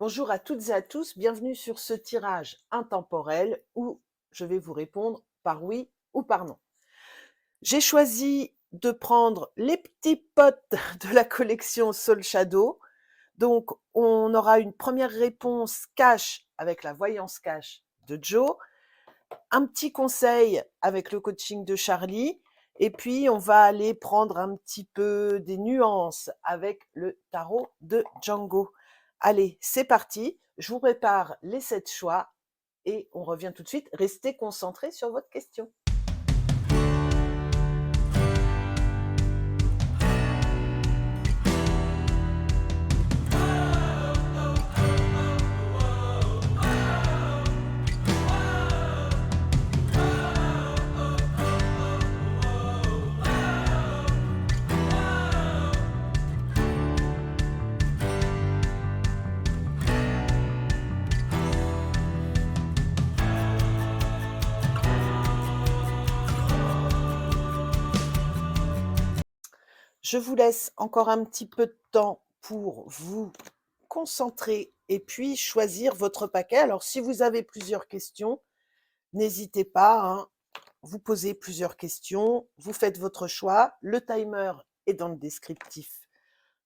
Bonjour à toutes et à tous, bienvenue sur ce tirage intemporel où je vais vous répondre par oui ou par non. J'ai choisi de prendre les petits potes de la collection Soul Shadow. Donc, on aura une première réponse cash avec la voyance cash de Joe, un petit conseil avec le coaching de Charlie, et puis on va aller prendre un petit peu des nuances avec le tarot de Django. Allez, c'est parti, je vous prépare les 7 choix et on revient tout de suite. Restez concentrés sur votre question. Je vous laisse encore un petit peu de temps pour vous concentrer et puis choisir votre paquet. Alors, si vous avez plusieurs questions, n'hésitez pas, hein, vous posez plusieurs questions, vous faites votre choix. Le timer est dans le descriptif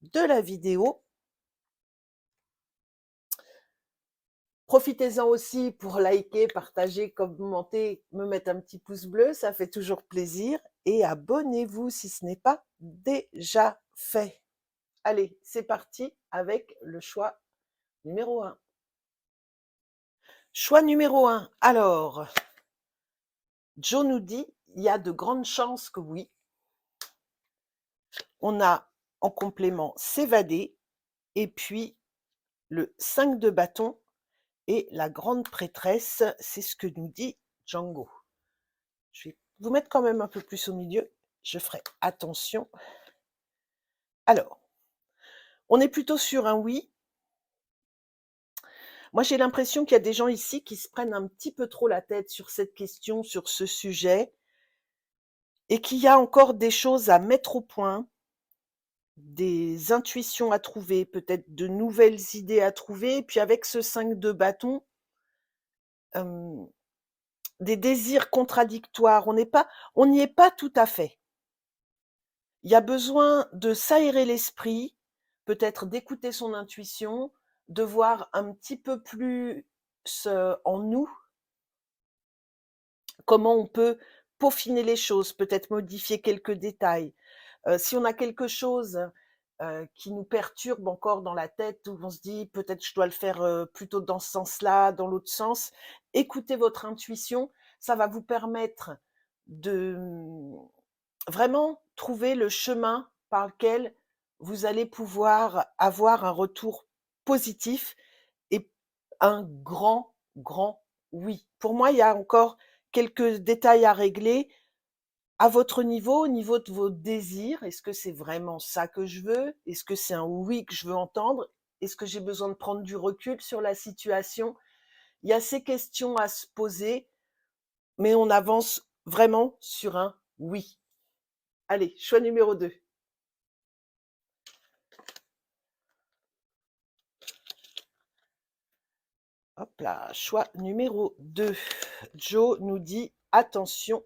de la vidéo. Profitez-en aussi pour liker, partager, commenter, me mettre un petit pouce bleu, ça fait toujours plaisir. Et abonnez-vous si ce n'est pas déjà fait. Allez, c'est parti avec le choix numéro 1. Choix numéro 1. Alors, Joe nous dit, il y a de grandes chances que oui. On a en complément s'évader et puis le 5 de bâton et la grande prêtresse, c'est ce que nous dit Django. Je vais vous mettre quand même un peu plus au milieu, je ferai attention. Alors, on est plutôt sur un oui. Moi, j'ai l'impression qu'il y a des gens ici qui se prennent un petit peu trop la tête sur cette question, sur ce sujet, et qu'il y a encore des choses à mettre au point, des intuitions à trouver, peut-être de nouvelles idées à trouver. Et puis avec ce 5 de bâton, des désirs contradictoires. On n'y est pas tout à fait. Il y a besoin de s'aérer l'esprit, peut-être d'écouter son intuition, de voir un petit peu plus en nous comment on peut peaufiner les choses, peut-être modifier quelques détails. Si on a quelque chose qui nous perturbe encore dans la tête, où on se dit peut-être je dois le faire plutôt dans ce sens-là, dans l'autre sens, écoutez votre intuition, ça va vous permettre de vraiment trouver le chemin par lequel vous allez pouvoir avoir un retour positif et un grand, grand oui. Pour moi, il y a encore quelques détails à régler à votre niveau, au niveau de vos désirs. Est-ce que c'est vraiment ça que je veux? Est-ce que c'est un oui que je veux entendre? Est-ce que j'ai besoin de prendre du recul sur la situation? Il y a ces questions à se poser, mais on avance vraiment sur un oui. Allez, choix numéro 2. Hop là, choix numéro 2. Joe nous dit attention,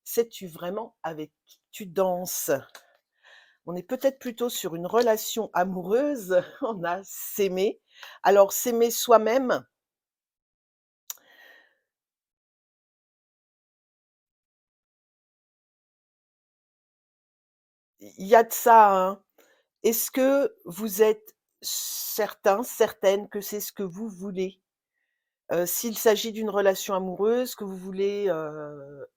sais-tu vraiment avec qui tu danses? On est peut-être plutôt sur une relation amoureuse. On a s'aimer. Alors, s'aimer soi-même, il y a de ça, hein. Est-ce que vous êtes certain, certaine que c'est ce que vous voulez? S'il s'agit d'une relation amoureuse, que vous voulez,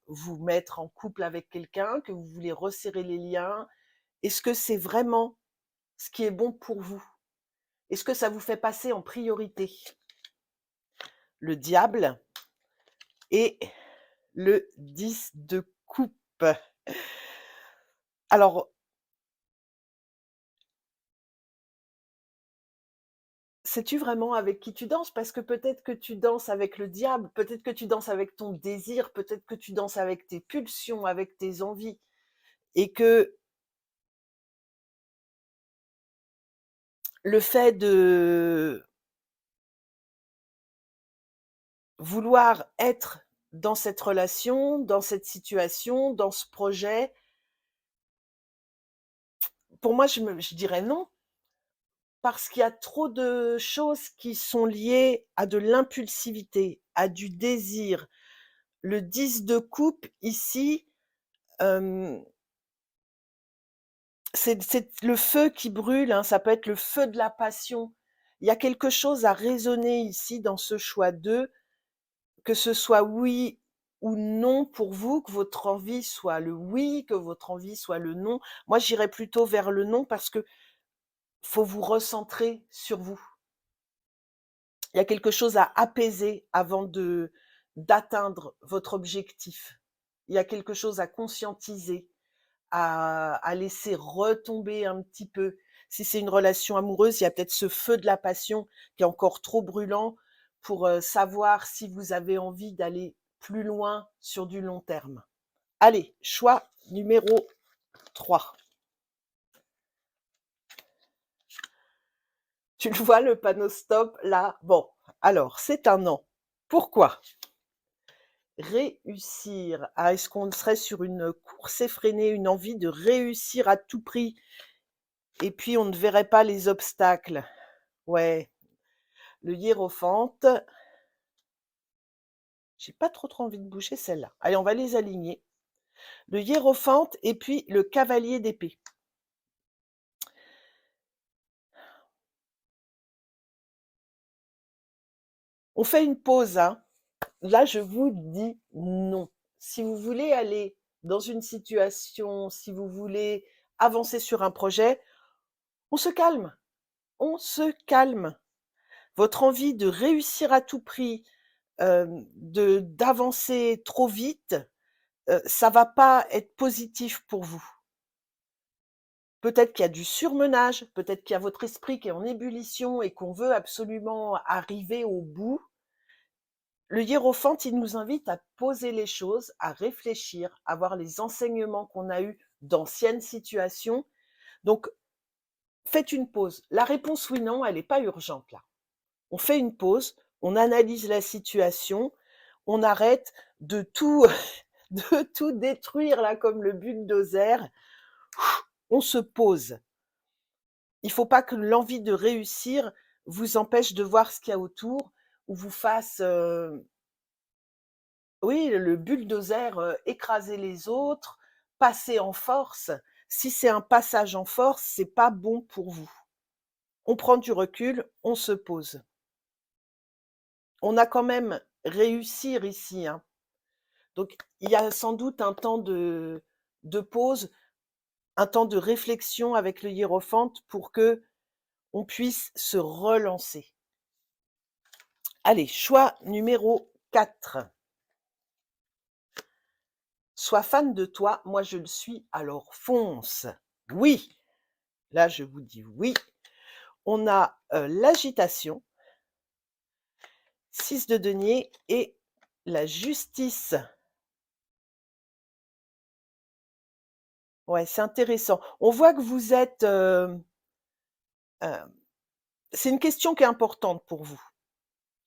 vous mettre en couple avec quelqu'un, que vous voulez resserrer les liens, est-ce que c'est vraiment ce qui est bon pour vous? Est-ce que ça vous fait passer en priorité? Le diable et le 10 de coupe. Alors, sais-tu vraiment avec qui tu danses? Parce que peut-être que tu danses avec le diable, peut-être que tu danses avec ton désir, peut-être que tu danses avec tes pulsions, avec tes envies et que le fait vouloir être dans cette relation, dans cette situation, dans ce projet, pour moi, je dirais non, parce qu'il y a trop de choses qui sont liées à de l'impulsivité, à du désir. Le 10 de coupe ici, hem, c'est le feu qui brûle, hein, ça peut être le feu de la passion. Il y a quelque chose à raisonner ici dans ce choix 2, que ce soit oui ou non pour vous, que votre envie soit le oui, que votre envie soit le non. Moi, j'irais plutôt vers le non parce que faut vous recentrer sur vous. Il y a quelque chose à apaiser avant de d'atteindre votre objectif. Il y a quelque chose à conscientiser, à laisser retomber un petit peu. Si c'est une relation amoureuse, il y a peut-être ce feu de la passion qui est encore trop brûlant pour, savoir si vous avez envie d'aller plus loin sur du long terme. Allez, choix numéro 3. Tu le vois le panneau stop là? Bon, alors c'est un non. Pourquoi? Réussir. Ah, est-ce qu'on serait sur une course effrénée, une envie de réussir à tout prix et puis on ne verrait pas les obstacles? Ouais, le hiérophante, j'ai pas trop envie de bouger celle-là. Allez, on va les aligner. Le hiérophante et puis le cavalier d'épée. On fait une pause, hein. Là, je vous dis non. Si vous voulez aller dans une situation, si vous voulez avancer sur un projet, on se calme, on se calme. Votre envie de réussir à tout prix, de d'avancer trop vite, ça va pas être positif pour vous. Peut-être qu'il y a du surmenage, peut-être qu'il y a votre esprit qui est en ébullition et qu'on veut absolument arriver au bout. Le hiérophante, il nous invite à poser les choses, à réfléchir, à voir les enseignements qu'on a eus d'anciennes situations. Donc, faites une pause. La réponse oui, non, elle n'est pas urgente là. On fait une pause, on analyse la situation, on arrête de tout, de tout détruire là comme le bulldozer. On se pose. Il ne faut pas que l'envie de réussir vous empêche de voir ce qu'il y a autour ou vous fasse, oui, le bulldozer, écraser les autres, passer en force. Si c'est un passage en force, c'est pas bon pour vous. On prend du recul, on se pose. On a quand même réussir ici, hein. Donc il y a sans doute un temps de pause, un temps de réflexion avec le hiérophante pour que on puisse se relancer. Allez, choix numéro 4. Sois fan de toi, moi je le suis, alors fonce. Oui, là je vous dis oui. On a l'agitation, 6 de denier et la justice. Ouais, c'est intéressant. On voit que vous êtes, c'est une question qui est importante pour vous.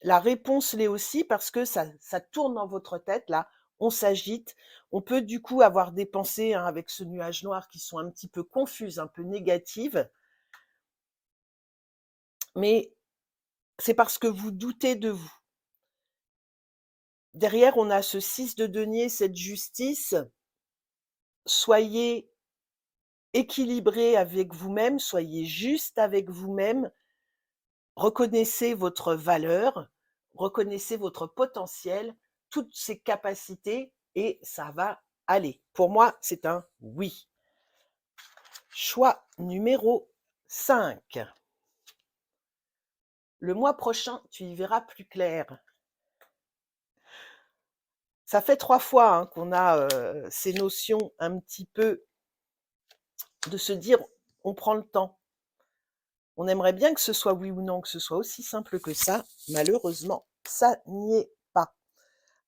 La réponse l'est aussi parce que ça tourne dans votre tête là, on s'agite. On peut du coup avoir des pensées, hein, avec ce nuage noir qui sont un petit peu confuses, un peu négatives. Mais c'est parce que vous doutez de vous. Derrière, on a ce 6 de denier, cette justice. Soyez équilibré avec vous-même, soyez juste avec vous-même. Reconnaissez votre valeur, reconnaissez votre potentiel, toutes ces capacités et ça va aller. Pour moi, c'est un oui. Choix numéro 5. Le mois prochain, tu y verras plus clair. Ça fait 3 fois, hein, qu'on a, ces notions un petit peu de se dire: «On prend le temps». On aimerait bien que ce soit oui ou non, que ce soit aussi simple que ça. Malheureusement, ça n'y est pas.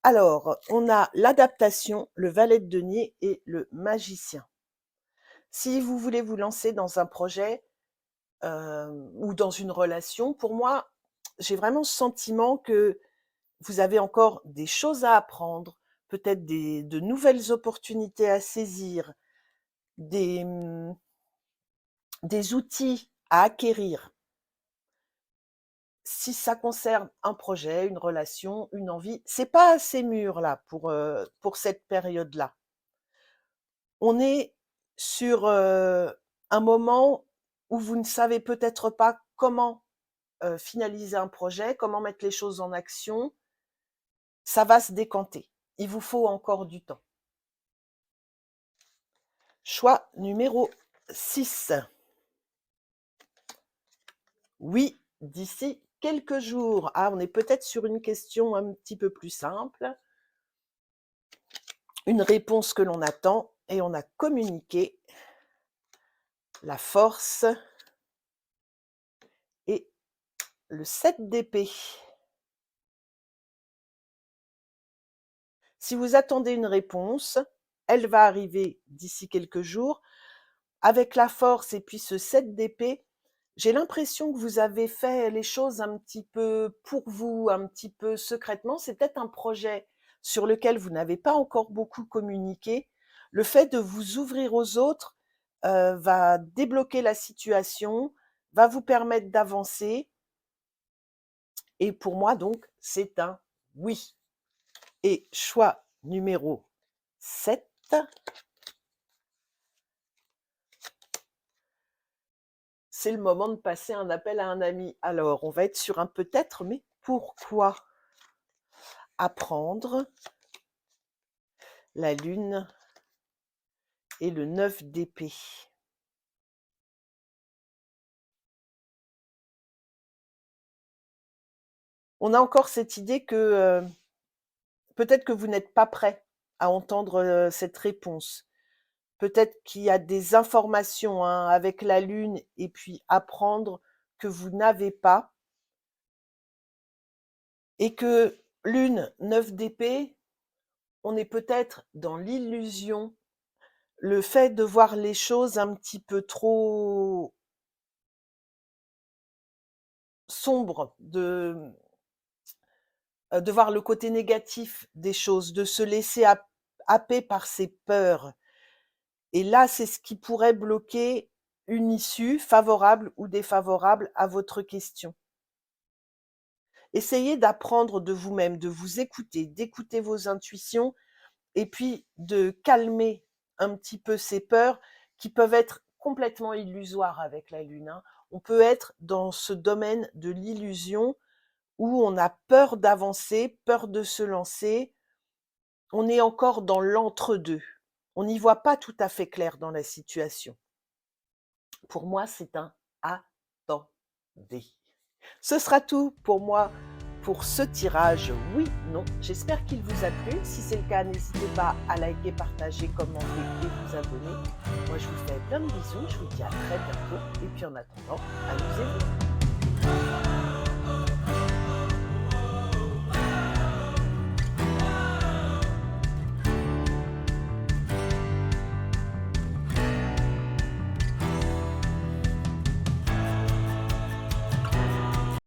Alors, on a l'adaptation, le valet de denier et le magicien. Si vous voulez vous lancer dans un projet, ou dans une relation, pour moi, j'ai vraiment ce sentiment que vous avez encore des choses à apprendre, peut-être de nouvelles opportunités à saisir, des, des outils à acquérir. Si ça concerne un projet, une relation, une envie, c'est pas assez mûr là pour cette période-là. On est sur, un moment où vous ne savez peut-être pas comment, finaliser un projet, comment mettre les choses en action. Ça va se décanter. Il vous faut encore du temps. Choix numéro 6. Oui, d'ici quelques jours. Ah, on est peut-être sur une question un petit peu plus simple. Une réponse que l'on attend et on a communiqué la force et le 7 d'épée. Si vous attendez une réponse, elle va arriver d'ici quelques jours. Avec la force et puis ce 7 d'épée, j'ai l'impression que vous avez fait les choses un petit peu pour vous, un petit peu secrètement. C'est peut-être un projet sur lequel vous n'avez pas encore beaucoup communiqué. Le fait de vous ouvrir aux autres, va débloquer la situation, va vous permettre d'avancer et pour moi donc, c'est un oui. Et choix numéro 7. C'est le moment de passer un appel à un ami. Alors, on va être sur un peut-être, mais pourquoi? Apprendre, la lune et le 9 d'épée. On a encore cette idée que, peut-être que vous n'êtes pas prêt à entendre, cette réponse. Peut-être qu'il y a des informations, hein, avec la lune et puis apprendre que vous n'avez pas et que lune, 9 d'épée, on est peut-être dans l'illusion, le fait de voir les choses un petit peu trop sombres, de voir le côté négatif des choses, de se laisser happer par ses peurs. Et là, c'est ce qui pourrait bloquer une issue favorable ou défavorable à votre question. Essayez d'apprendre de vous-même, de vous écouter, d'écouter vos intuitions et puis de calmer un petit peu ces peurs qui peuvent être complètement illusoires avec la lune, hein. On peut être dans ce domaine de l'illusion où on a peur d'avancer, peur de se lancer. On est encore dans l'entre-deux. On n'y voit pas tout à fait clair dans la situation. Pour moi, c'est un attendez. Ce sera tout pour moi pour ce tirage oui, non. J'espère qu'il vous a plu. Si c'est le cas, n'hésitez pas à liker, partager, commenter et vous abonner. Moi, je vous fais plein de bisous. Je vous dis à très bientôt. Et puis en attendant, amusez-vous.